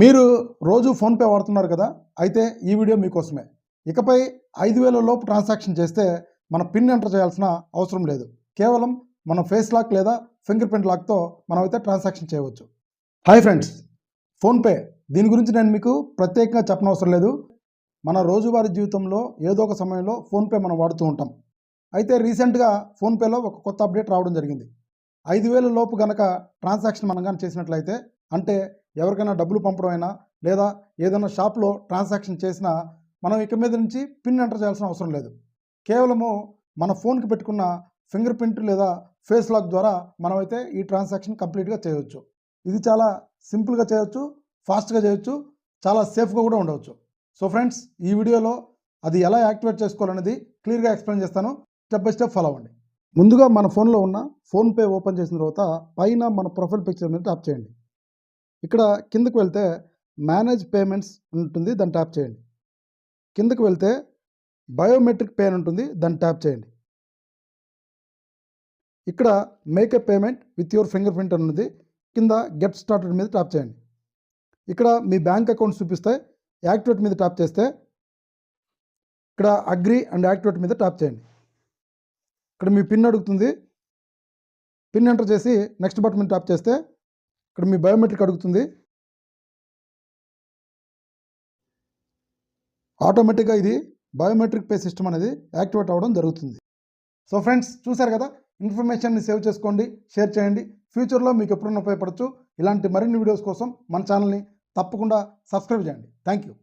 మీరు రోజు ఫోన్పే వాడుతున్నారు కదా, అయితే ఈ వీడియో మీకోసమే. ఇకపై 5,000 లోపు ట్రాన్సాక్షన్ చేస్తే మన పిన్ ఎంటర్ చేయాల్సిన అవసరం లేదు. కేవలం మన ఫేస్ లాక్ లేదా ఫింగర్ ప్రింట్ లాక్తో మనమైతే ట్రాన్సాక్షన్ చేయవచ్చు. హాయ్ ఫ్రెండ్స్, ఫోన్పే దీని గురించి నేను మీకు ప్రత్యేకంగా చెప్పనవసరం లేదు. మన రోజువారీ జీవితంలో ఏదో ఒక సమయంలో ఫోన్పే మనం వాడుతూ ఉంటాం. అయితే రీసెంట్గా ఫోన్పేలో ఒక కొత్త అప్డేట్ రావడం జరిగింది. 5,000 లోపు గనక ట్రాన్సాక్షన్ మనం కానీ చేసినట్లయితే, అంటే ఎవరికైనా డబ్బులు పంపడం అయినా లేదా ఏదైనా షాప్లో ట్రాన్సాక్షన్ చేసినా మనం ఇక మీద నుంచి పిన్ ఎంటర్ చేయాల్సిన అవసరం లేదు. కేవలము మన ఫోన్కి పెట్టుకున్న ఫింగర్ ప్రింట్ లేదా ఫేస్ లాక్ ద్వారా మనమైతే ఈ ట్రాన్సాక్షన్ కంప్లీట్గా చేయవచ్చు. ఇది చాలా సింపుల్గా చేయవచ్చు, ఫాస్ట్గా చేయవచ్చు, చాలా సేఫ్గా కూడా ఉండవచ్చు. సో ఫ్రెండ్స్, ఈ వీడియోలో అది ఎలా యాక్టివేట్ చేసుకోవాలనేది క్లియర్గా ఎక్స్ప్లెయిన్ చేస్తాను. స్టెప్ బై స్టెప్ ఫాలో అవ్వండి. ముందుగా మన ఫోన్లో ఉన్న ఫోన్పే ఓపెన్ చేసిన తర్వాత పైన మన ప్రొఫైల్ పిక్చర్ మీద ట్యాప్ చేయండి. ఇక్కడ కిందకు వెళ్తే మేనేజ్ పేమెంట్స్ ఉంటుంది, దాన్ని ట్యాప్ చేయండి. కిందకు వెళ్తే బయోమెట్రిక్ పే అని ఉంటుంది, దాన్ని ట్యాప్ చేయండి. ఇక్కడ make a payment with your finger print అని ఉంది, కింద గెట్ స్టార్టెడ్ మీద ట్యాప్ చేయండి. ఇక్కడ మీ బ్యాంక్ అకౌంట్స్ చూపిస్తాయి. యాక్టివేట్ మీద ట్యాప్ చేస్తే ఇక్కడ అగ్రీ అండ్ యాక్టివేట్ మీద ట్యాప్ చేయండి. ఇక్కడ మీ పిన్ అడుగుతుంది, పిన్ ఎంటర్ చేసి నెక్స్ట్ బటన్ మీద ట్యాప్ చేస్తే ఇక్కడ మీ బయోమెట్రిక్ అడుగుతుంది. ఆటోమేటిక్గా ఇది బయోమెట్రిక్ పే సిస్టమ్ అనేది యాక్టివేట్ అవ్వడం జరుగుతుంది. సో ఫ్రెండ్స్, చూసారు కదా, ఇన్ఫర్మేషన్ని సేవ్ చేసుకోండి, షేర్ చేయండి. ఫ్యూచర్లో మీకు ఎప్పుడైనా ఉపయోగపడచ్చు. ఇలాంటి మరిన్ని వీడియోస్ కోసం మన ఛానల్ని తప్పకుండా సబ్స్క్రైబ్ చేయండి. Thank you.